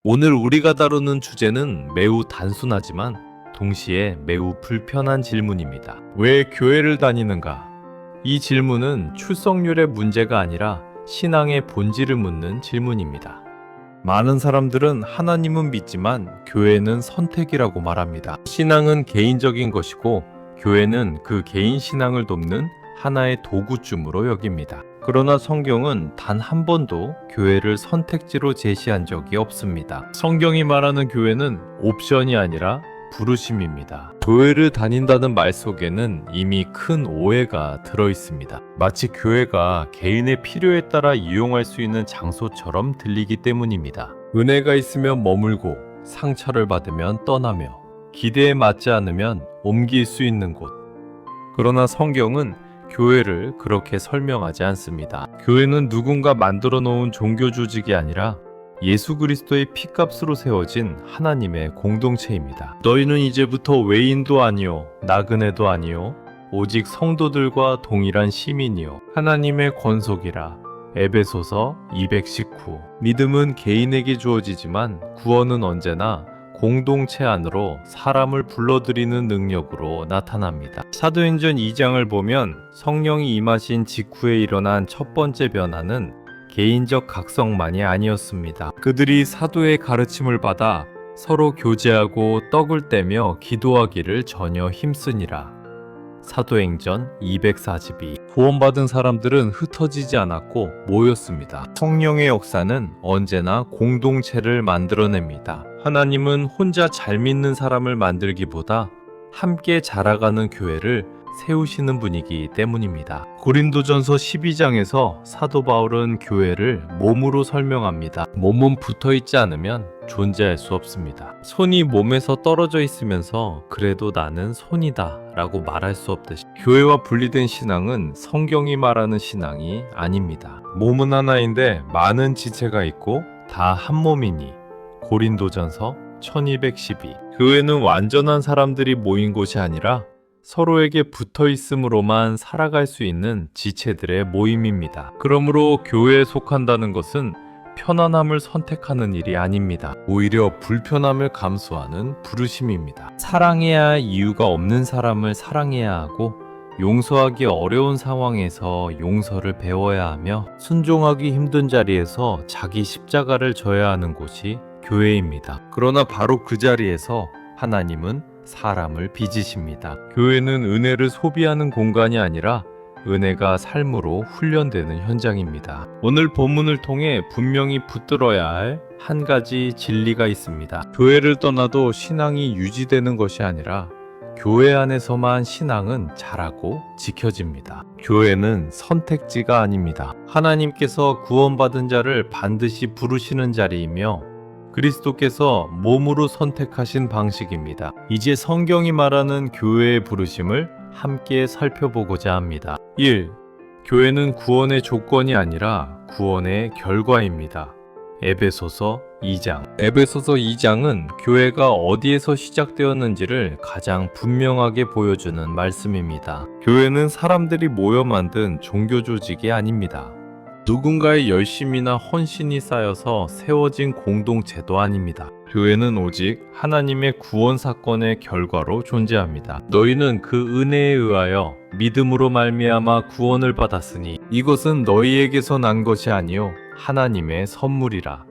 오늘 우리가 다루는 주제는 매우 단순하지만 동시에 매우 불편한 질문입니다. 왜 교회를 다니는가? 이 질문은 출석률의 문제가 아니라 신앙의 본질을 묻는 질문입니다. 많은 사람들은 하나님은 믿지만 교회는 선택이라고 말합니다. 신앙은 개인적인 것이고 교회는 그 개인 신앙을 돕는 하나의 도구쯤으로 여깁니다. 그러나 성경은 단 한 번도 교회를 선택지로 제시한 적이 없습니다. 성경이 말하는 교회는 옵션이 아니라 부르심입니다. 교회를 다닌다는 말 속에는 이미 큰 오해가 들어 있습니다. 마치 교회가 개인의 필요에 따라 이용할 수 있는 장소처럼 들리기 때문입니다. 은혜가 있으면 머물고 상처를 받으면 떠나며 기대에 맞지 않으면 옮길 수 있는 곳. 그러나 성경은 교회를 그렇게 설명하지 않습니다. 교회는 누군가 만들어 놓은 종교 조직이 아니라 예수 그리스도의 피값으로 세워진 하나님의 공동체입니다. 너희는 이제부터 외인도 아니요 나그네도 아니요 오직 성도들과 동일한 시민이요 하나님의 권속이라. 에베소서 219. 믿음은 개인에게 주어지지만 구원은 언제나 공동체 안으로 사람을 불러들이는 능력으로 나타납니다. 사도행전 2장을 보면 성령이 임하신 직후에 일어난 첫 번째 변화는 개인적 각성만이 아니었습니다. 그들이 사도의 가르침을 받아 서로 교제하고 떡을 떼며 기도하기를 전혀 힘쓰니라. 사도행전 242. 구원받은 사람들은 흩어지지 않았고 모였습니다. 성령의 역사는 언제나 공동체를 만들어냅니다. 하나님은 혼자 잘 믿는 사람을 만들기보다 함께 자라가는 교회를 세우시는 분이기 때문입니다. 고린도전서 12장에서 사도 바울은 교회를 몸으로 설명합니다. 몸은 붙어 있지 않으면 존재할 수 없습니다. 손이 몸에서 떨어져 있으면서 그래도 나는 손이다 라고 말할 수 없듯이 교회와 분리된 신앙은 성경이 말하는 신앙이 아닙니다. 몸은 하나인데 많은 지체가 있고 다 한 몸이니. 고린도전서 1212. 교회는 완전한 사람들이 모인 곳이 아니라 서로에게 붙어 있음으로만 살아갈 수 있는 지체들의 모임입니다. 그러므로 교회에 속한다는 것은 편안함을 선택하는 일이 아닙니다. 오히려 불편함을 감수하는 부르심입니다. 사랑해야 할 이유가 없는 사람을 사랑해야 하고 용서하기 어려운 상황에서 용서를 배워야 하며 순종하기 힘든 자리에서 자기 십자가를 져야 하는 곳이 교회입니다. 그러나 바로 그 자리에서 하나님은 사람을 빚으십니다. 교회는 은혜를 소비하는 공간이 아니라 은혜가 삶으로 훈련되는 현장입니다. 오늘 본문을 통해 분명히 붙들어야 할 한 가지 진리가 있습니다. 교회를 떠나도 신앙이 유지되는 것이 아니라 교회 안에서만 신앙은 자라고 지켜집니다. 교회는 선택지가 아닙니다. 하나님께서 구원받은 자를 반드시 부르시는 자리이며 그리스도께서 몸으로 선택하신 방식입니다. 이제 성경이 말하는 교회의 부르심을 함께 살펴보고자 합니다. 1. 교회는 구원의 조건이 아니라 구원의 결과입니다. 에베소서 2장. 에베소서 2장은 교회가 어디에서 시작되었는지를 가장 분명하게 보여주는 말씀입니다. 교회는 사람들이 모여 만든 종교 조직이 아닙니다. 누군가의 열심이나 헌신이 쌓여서 세워진 공동체도 아닙니다. 교회는 오직 하나님의 구원 사건의 결과로 존재합니다. 너희는 그 은혜에 의하여 믿음으로 말미암아 구원을 받았으니 이것은 너희에게서 난 것이 아니요 하나님의 선물이라.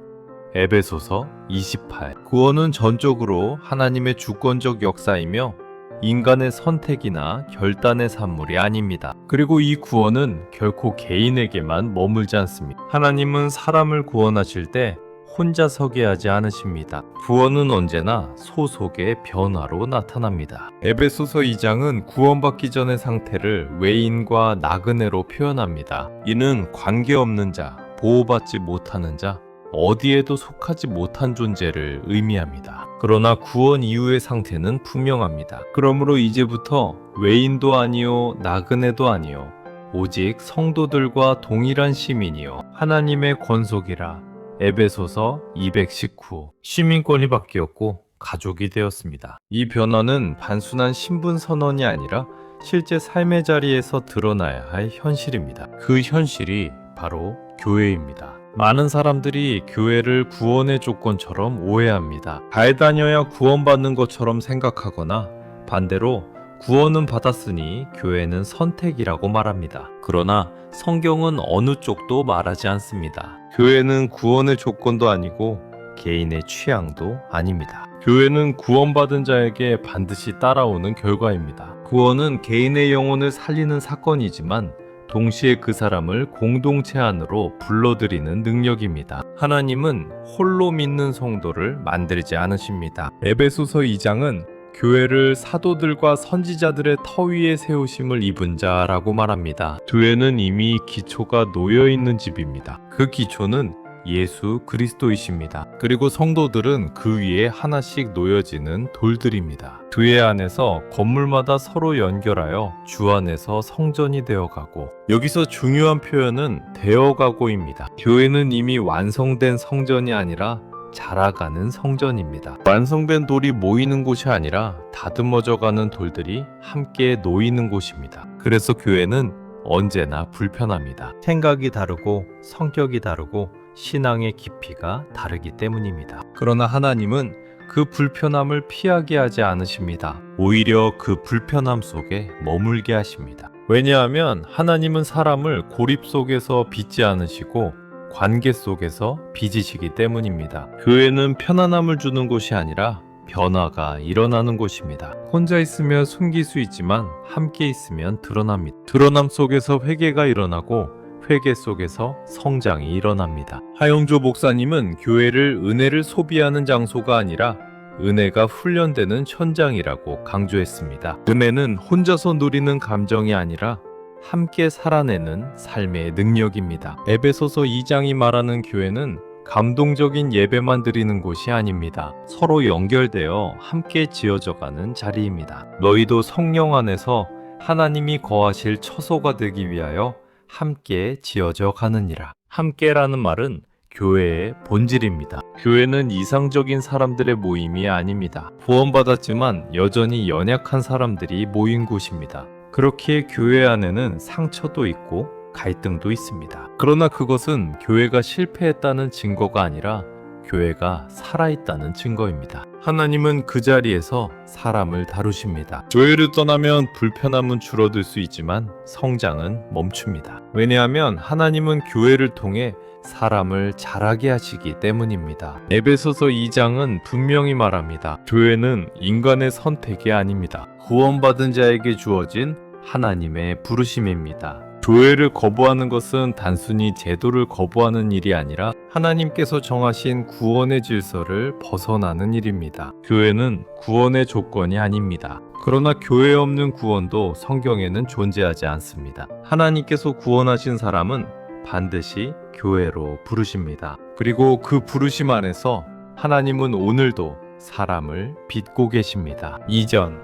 에베소서 28. 구원은 전적으로 하나님의 주권적 역사이며 인간의 선택이나 결단의 산물이 아닙니다. 그리고 이 구원은 결코 개인에게만 머물지 않습니다. 하나님은 사람을 구원하실 때 혼자 서게 하지 않으십니다. 구원은 언제나 소속의 변화로 나타납니다. 에베소서 2장은 구원받기 전의 상태를 외인과 나그네로 표현합니다. 이는 관계없는 자, 보호받지 못하는 자, 어디에도 속하지 못한 존재를 의미합니다. 그러나 구원 이후의 상태는 분명합니다. 그러므로 이제부터 외인도 아니요 나그네도 아니요 오직 성도들과 동일한 시민이요 하나님의 권속이라. 에베소서 219. 시민권이 바뀌었고 가족이 되었습니다. 이 변화는 단순한 신분 선언이 아니라 실제 삶의 자리에서 드러나야 할 현실입니다. 그 현실이 바로 교회입니다. 많은 사람들이 교회를 구원의 조건처럼 오해합니다. 잘 다녀야 구원받는 것처럼 생각하거나 반대로 구원은 받았으니 교회는 선택이라고 말합니다. 그러나 성경은 어느 쪽도 말하지 않습니다. 교회는 구원의 조건도 아니고 개인의 취향도 아닙니다. 교회는 구원받은 자에게 반드시 따라오는 결과입니다. 구원은 개인의 영혼을 살리는 사건이지만 동시에 그 사람을 공동체 안으로 불러들이는 능력입니다. 하나님은 홀로 믿는 성도를 만들지 않으십니다. 에베소서 2장은 교회를 사도들과 선지자들의 터 위에 세우심을 입은 자라고 말합니다. 교회는 이미 기초가 놓여 있는 집입니다. 그 기초는 예수 그리스도이십니다. 그리고 성도들은 그 위에 하나씩 놓여지는 돌들입니다. 교회 안에서 건물마다 서로 연결하여 주 안에서 성전이 되어가고, 여기서 중요한 표현은 되어가고입니다. 교회는 이미 완성된 성전이 아니라 자라가는 성전입니다. 완성된 돌이 모이는 곳이 아니라 다듬어져가는 돌들이 함께 놓이는 곳입니다. 그래서 교회는 언제나 불편합니다. 생각이 다르고 성격이 다르고 신앙의 깊이가 다르기 때문입니다. 그러나 하나님은 그 불편함을 피하게 하지 않으십니다. 오히려 그 불편함 속에 머물게 하십니다. 왜냐하면 하나님은 사람을 고립 속에서 빚지 않으시고 관계 속에서 빚으시기 때문입니다. 교회는 편안함을 주는 곳이 아니라 변화가 일어나는 곳입니다. 혼자 있으면 숨길 수 있지만 함께 있으면 드러납니다. 드러남 속에서 회개가 일어나고 회개 속에서 성장이 일어납니다. 하영조 목사님은 교회를 은혜를 소비하는 장소가 아니라 은혜가 훈련되는 현장이라고 강조했습니다. 은혜는 혼자서 누리는 감정이 아니라 함께 살아내는 삶의 능력입니다. 에베소서 2장이 말하는 교회는 감동적인 예배만 드리는 곳이 아닙니다. 서로 연결되어 함께 지어져가는 자리입니다. 너희도 성령 안에서 하나님이 거하실 처소가 되기 위하여 함께 지어져 가느니라. 함께라는 말은 교회의 본질입니다. 교회는 이상적인 사람들의 모임이 아닙니다. 구원받았지만 여전히 연약한 사람들이 모인 곳입니다. 그렇기에 교회 안에는 상처도 있고 갈등도 있습니다. 그러나 그것은 교회가 실패했다는 증거가 아니라 교회가 살아있다는 증거입니다. 하나님은 그 자리에서 사람을 다루십니다. 교회를 떠나면 불편함은 줄어들 수 있지만 성장은 멈춥니다. 왜냐하면 하나님은 교회를 통해 사람을 자라게 하시기 때문입니다. 에베소서 2장은 분명히 말합니다. 교회는 인간의 선택이 아닙니다. 구원받은 자에게 주어진 하나님의 부르심입니다. 교회를 거부하는 것은 단순히 제도를 거부하는 일이 아니라 하나님께서 정하신 구원의 질서를 벗어나는 일입니다. 교회는 구원의 조건이 아닙니다. 그러나 교회 없는 구원도 성경에는 존재하지 않습니다. 하나님께서 구원하신 사람은 반드시 교회로 부르십니다. 그리고 그 부르심 안에서 하나님은 오늘도 사람을 빚고 계십니다. 이전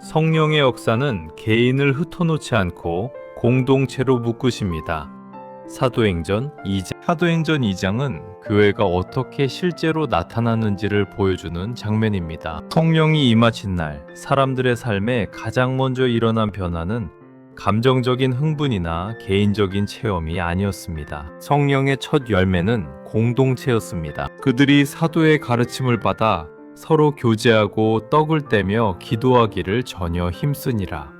성령의 역사는 개인을 흩어놓지 않고 공동체로 묶으십니다. 사도행전 2장은 교회가 어떻게 실제로 나타나는지를 보여주는 장면입니다. 성령이 임하신 날, 사람들의 삶에 가장 먼저 일어난 변화는 감정적인 흥분이나 개인적인 체험이 아니었습니다. 성령의 첫 열매는 공동체였습니다. 그들이 사도의 가르침을 받아 서로 교제하고 떡을 떼며 기도하기를 전혀 힘쓰니라.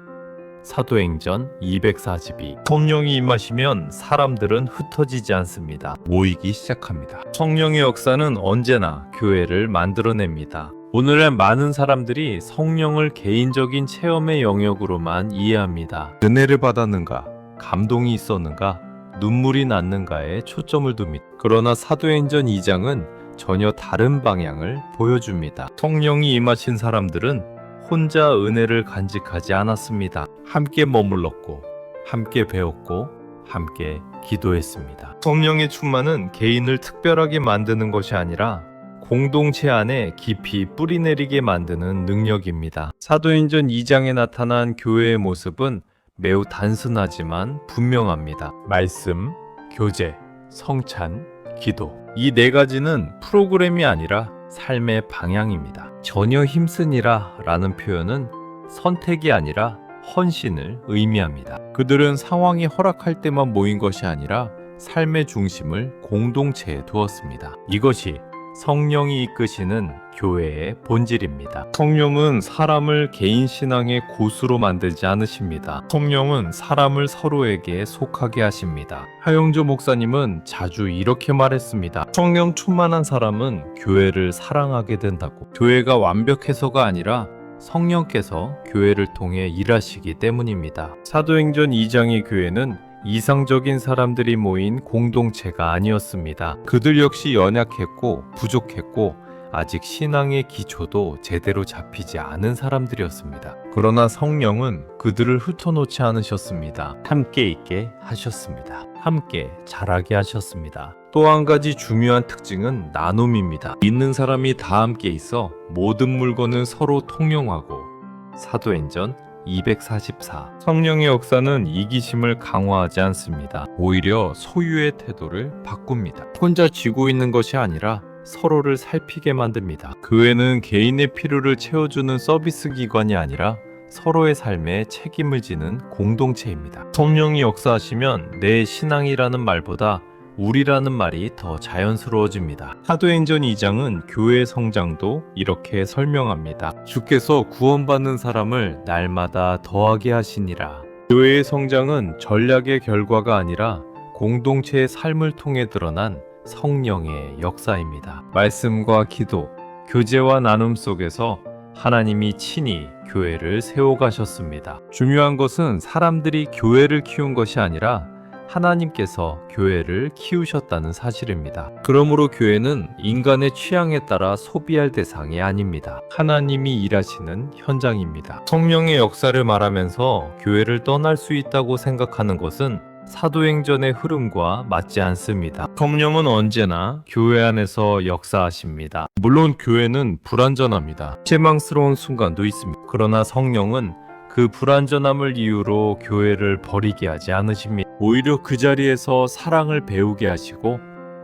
사도행전 242. 성령이 임하시면 사람들은 흩어지지 않습니다. 모이기 시작합니다. 성령의 역사는 언제나 교회를 만들어냅니다. 오늘의 많은 사람들이 성령을 개인적인 체험의 영역으로만 이해합니다. 은혜를 받았는가, 감동이 있었는가, 눈물이 났는가에 초점을 둡니다. 그러나 사도행전 2장은 전혀 다른 방향을 보여줍니다. 성령이 임하신 사람들은 혼자 은혜를 간직하지 않았습니다. 함께 머물렀고, 함께 배웠고, 함께 기도했습니다. 성령의 충만은 개인을 특별하게 만드는 것이 아니라 공동체 안에 깊이 뿌리내리게 만드는 능력입니다. 사도행전 2장에 나타난 교회의 모습은 매우 단순하지만 분명합니다. 말씀, 교제, 성찬, 기도. 이 네 가지는 프로그램이 아니라 삶의 방향입니다. 전혀 힘쓰니라 라는 표현은 선택이 아니라 헌신을 의미합니다. 그들은 상황이 허락할 때만 모인 것이 아니라 삶의 중심을 공동체에 두었습니다. 이것이 성령이 이끄시는 교회의 본질입니다. 성령은 사람을 개인 신앙의 고수로 만들지 않으십니다. 성령은 사람을 서로에게 속하게 하십니다. 하영조 목사님은 자주 이렇게 말했습니다. 성령 충만한 사람은 교회를 사랑하게 된다고. 교회가 완벽해서가 아니라 성령께서 교회를 통해 일하시기 때문입니다. 사도행전 2장의 교회는 이상적인 사람들이 모인 공동체가 아니었습니다. 그들 역시 연약했고 부족했고 아직 신앙의 기초도 제대로 잡히지 않은 사람들이었습니다. 그러나 성령은 그들을 흩어놓지 않으셨습니다. 함께 있게 하셨습니다. 함께 자라게 하셨습니다. 또 한 가지 중요한 특징은 나눔입니다. 믿는 사람이 다 함께 있어 모든 물건을 서로 통용하고. 사도행전 244. 성령의 역사는 이기심을 강화하지 않습니다. 오히려 소유의 태도를 바꿉니다. 혼자 쥐고 있는 것이 아니라 서로를 살피게 만듭니다. 교회는 개인의 필요를 채워주는 서비스 기관이 아니라 서로의 삶에 책임을 지는 공동체입니다. 성령이 역사하시면 내 신앙이라는 말보다 우리라는 말이 더 자연스러워집니다. 사도행전 2장은 교회의 성장도 이렇게 설명합니다. 주께서 구원받는 사람을 날마다 더하게 하시니라. 교회의 성장은 전략의 결과가 아니라 공동체의 삶을 통해 드러난 성령의 역사입니다. 말씀과 기도, 교제와 나눔 속에서 하나님이 친히 교회를 세워가셨습니다. 중요한 것은 사람들이 교회를 키운 것이 아니라 하나님께서 교회를 키우셨다는 사실입니다. 그러므로 교회는 인간의 취향에 따라 소비할 대상이 아닙니다. 하나님이 일하시는 현장입니다. 성령의 역사를 말하면서 교회를 떠날 수 있다고 생각하는 것은 사도행전의 흐름과 맞지 않습니다. 성령은 언제나 교회 안에서 역사하십니다. 물론 교회는 불완전합니다. 실망스러운 순간도 있습니다. 그러나 성령은 그 불완전함을 이유로 교회를 버리게 하지 않으십니다. 오히려 그 자리에서 사랑을 배우게 하시고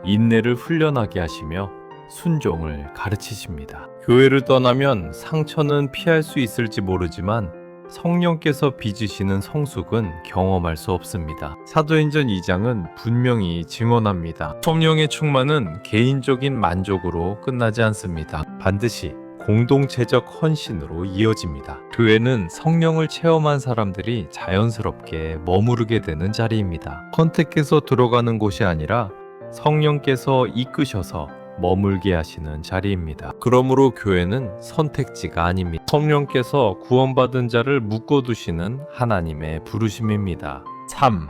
인내를 훈련하게 하시며 순종을 가르치십니다. 교회를 떠나면 상처는 피할 수 있을지 모르지만 성령께서 빚으시는 성숙은 경험할 수 없습니다. 사도행전 2장은 분명히 증언합니다. 성령의 충만은 개인적인 만족으로 끝나지 않습니다. 반드시 공동체적 헌신으로 이어집니다. 교회는 성령을 체험한 사람들이 자연스럽게 머무르게 되는 자리입니다. 선택해서 들어가는 곳이 아니라 성령께서 이끄셔서 머물게 하시는 자리입니다. 그러므로 교회는 선택지가 아닙니다. 성령께서 구원받은 자를 묶어두시는 하나님의 부르심입니다. 3.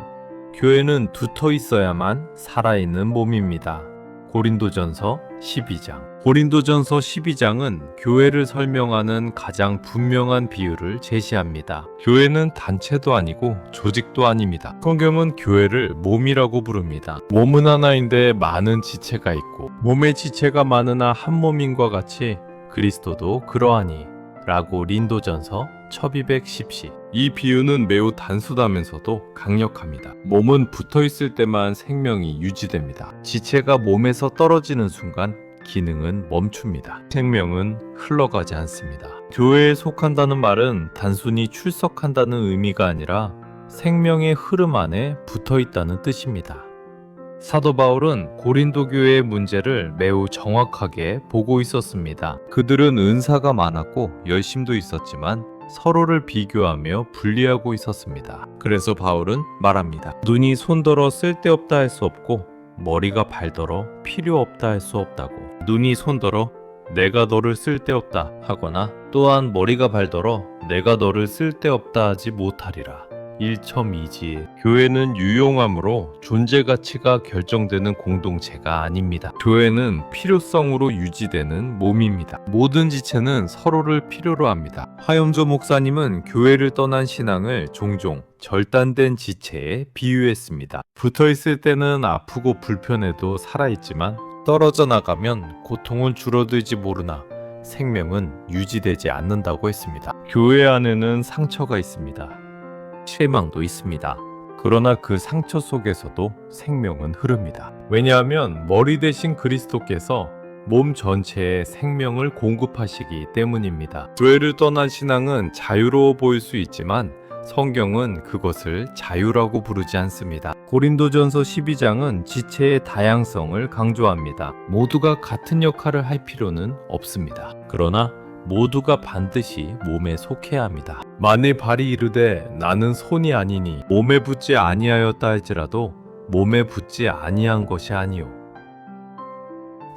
교회는 두터 있어야만 살아있는 몸입니다. 고린도전서 12장. 고린도전서 12장은 교회를 설명하는 가장 분명한 비유를 제시합니다. 교회는 단체도 아니고 조직도 아닙니다. 성경은 교회를 몸이라고 부릅니다. 몸은 하나인데 많은 지체가 있고 몸의 지체가 많으나 한 몸인과 같이 그리스도도 그러하니 라고 린도전서 1210시. 이 비유는 매우 단순하면서도 강력합니다. 몸은 붙어있을 때만 생명이 유지됩니다. 지체가 몸에서 떨어지는 순간 기능은 멈춥니다. 생명은 흘러가지 않습니다. 교회에 속한다는 말은 단순히 출석한다는 의미가 아니라 생명의 흐름 안에 붙어있다는 뜻입니다. 사도 바울은 고린도 교회의 문제를 매우 정확하게 보고 있었습니다. 그들은 은사가 많았고 열심도 있었지만 서로를 비교하며 분리하고 있었습니다. 그래서 바울은 말합니다. 눈이 손더러 쓸데없다 할 수 없고 머리가 발더러 필요 없다 할 수 없다고. 눈이 손더러 내가 너를 쓸데없다 하거나 또한 머리가 발더러 내가 너를 쓸데없다 하지 못하리라. 1.2지. 교회는 유용함으로 존재 가치가 결정되는 공동체가 아닙니다. 교회는 필요성으로 유지되는 몸입니다. 모든 지체는 서로를 필요로 합니다. 화염조 목사님은 교회를 떠난 신앙을 종종 절단된 지체에 비유했습니다. 붙어있을 때는 아프고 불편해도 살아있지만 떨어져 나가면 고통은 줄어들지 모르나 생명은 유지되지 않는다고 했습니다. 교회 안에는 상처가 있습니다. 실망도 있습니다. 그러나 그 상처 속에서도 생명은 흐릅니다. 왜냐하면 머리 대신 그리스도께서 몸 전체에 생명을 공급하시기 때문입니다. 교회를 떠난 신앙은 자유로워 보일 수 있지만 성경은 그것을 자유라고 부르지 않습니다. 고린도전서 12장은 지체의 다양성을 강조합니다. 모두가 같은 역할을 할 필요는 없습니다. 그러나 모두가 반드시 몸에 속해야 합니다. 만일 발이 이르되 나는 손이 아니니 몸에 붙지 아니하였다 할지라도 몸에 붙지 아니한 것이 아니요.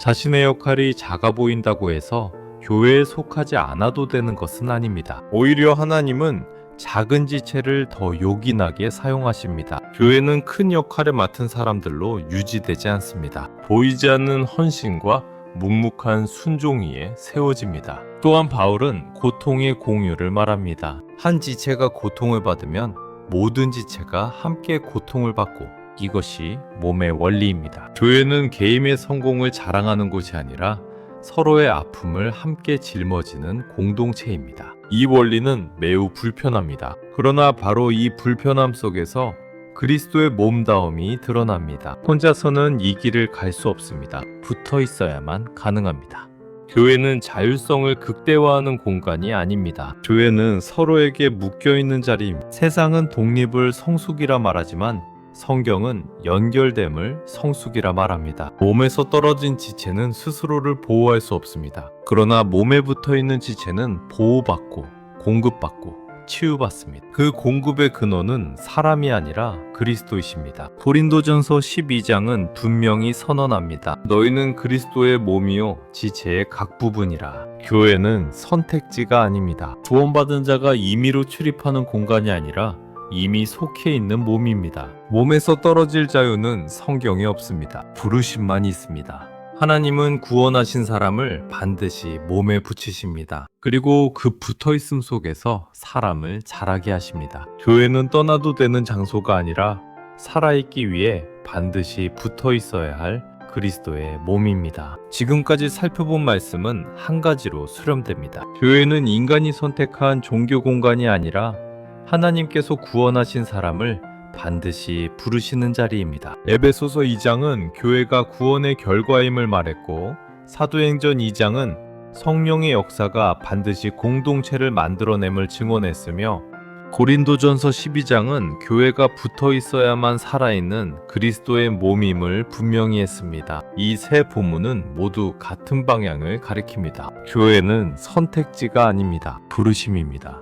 자신의 역할이 작아 보인다고 해서 교회에 속하지 않아도 되는 것은 아닙니다. 오히려 하나님은 작은 지체를 더 요긴하게 사용하십니다. 교회는 큰 역할을 맡은 사람들로 유지되지 않습니다. 보이지 않는 헌신과 묵묵한 순종 위에 세워집니다. 또한 바울은 고통의 공유를 말합니다. 한 지체가 고통을 받으면 모든 지체가 함께 고통을 받고 이것이 몸의 원리입니다. 교회는 개인의 성공을 자랑하는 곳이 아니라 서로의 아픔을 함께 짊어지는 공동체입니다. 이 원리는 매우 불편합니다. 그러나 바로 이 불편함 속에서 그리스도의 몸다움이 드러납니다. 혼자서는 이 길을 갈 수 없습니다. 붙어 있어야만 가능합니다. 교회는 자율성을 극대화하는 공간이 아닙니다. 교회는 서로에게 묶여있는 자리입니다. 세상은 독립을 성숙이라 말하지만 성경은 연결됨을 성숙이라 말합니다. 몸에서 떨어진 지체는 스스로를 보호할 수 없습니다. 그러나 몸에 붙어있는 지체는 보호받고 공급받고 치유받습니다. 그 공급의 근원은 사람이 아니라 그리스도이십니다. 고린도전서 12장은 분명히 선언합니다. 너희는 그리스도의 몸이요 지체의 각 부분이라. 교회는 선택지가 아닙니다. 구원받은 자가 임의로 출입하는 공간이 아니라 이미 속해 있는 몸입니다. 몸에서 떨어질 자유는 성경에 없습니다. 부르심만 있습니다. 하나님은 구원하신 사람을 반드시 몸에 붙이십니다. 그리고 그 붙어있음 속에서 사람을 자라게 하십니다. 교회는 떠나도 되는 장소가 아니라 살아있기 위해 반드시 붙어있어야 할 그리스도의 몸입니다. 지금까지 살펴본 말씀은 한 가지로 수렴됩니다. 교회는 인간이 선택한 종교 공간이 아니라 하나님께서 구원하신 사람을 반드시 부르시는 자리입니다. 에베소서 2장은 교회가 구원의 결과임을 말했고 사도행전 2장은 성령의 역사가 반드시 공동체를 만들어냄을 증언했으며 고린도전서 12장은 교회가 붙어 있어야만 살아있는 그리스도의 몸임을 분명히 했습니다. 이 세 본문은 모두 같은 방향을 가리킵니다. 교회는 선택지가 아닙니다. 부르심입니다.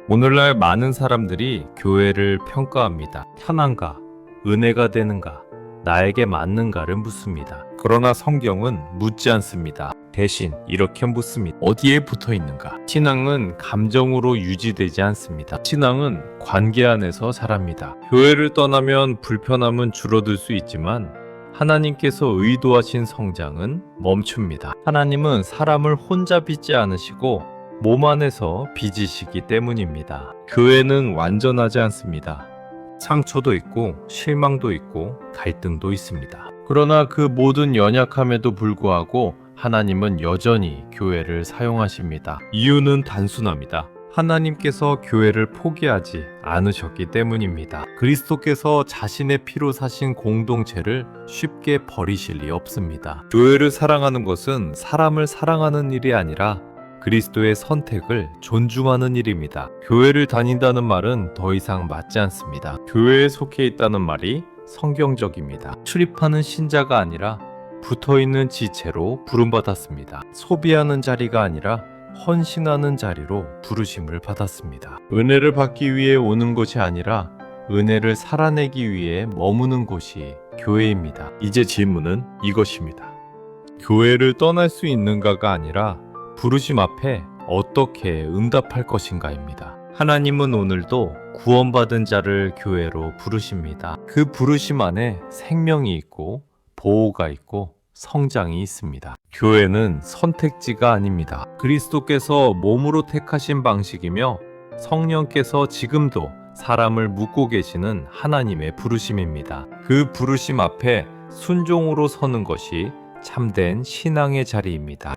오늘날 많은 사람들이 교회를 평가합니다. 편한가, 은혜가 되는가, 나에게 맞는가를 묻습니다. 그러나 성경은 묻지 않습니다. 대신 이렇게 묻습니다. 어디에 붙어 있는가? 신앙은 감정으로 유지되지 않습니다. 신앙은 관계 안에서 자랍니다. 교회를 떠나면 불편함은 줄어들 수 있지만 하나님께서 의도하신 성장은 멈춥니다. 하나님은 사람을 혼자 빚지 않으시고 몸 안에서 빚으시기 때문입니다. 교회는 완전하지 않습니다. 상처도 있고 실망도 있고 갈등도 있습니다. 그러나 그 모든 연약함에도 불구하고 하나님은 여전히 교회를 사용하십니다. 이유는 단순합니다. 하나님께서 교회를 포기하지 않으셨기 때문입니다. 그리스도께서 자신의 피로 사신 공동체를 쉽게 버리실 리 없습니다. 교회를 사랑하는 것은 사람을 사랑하는 일이 아니라 그리스도의 선택을 존중하는 일입니다. 교회를 다닌다는 말은 더 이상 맞지 않습니다. 교회에 속해 있다는 말이 성경적입니다. 출입하는 신자가 아니라 붙어있는 지체로 부름받았습니다. 소비하는 자리가 아니라 헌신하는 자리로 부르심을 받았습니다. 은혜를 받기 위해 오는 것이 아니라 은혜를 살아내기 위해 머무는 곳이 교회입니다. 이제 질문은 이것입니다. 교회를 떠날 수 있는가가 아니라 부르심 앞에 어떻게 응답할 것인가입니다. 하나님은 오늘도 구원받은 자를 교회로 부르십니다. 그 부르심 안에 생명이 있고 보호가 있고 성장이 있습니다. 교회는 선택지가 아닙니다. 그리스도께서 몸으로 택하신 방식이며 성령께서 지금도 사람을 묶고 계시는 하나님의 부르심입니다. 그 부르심 앞에 순종으로 서는 것이 참된 신앙의 자리입니다.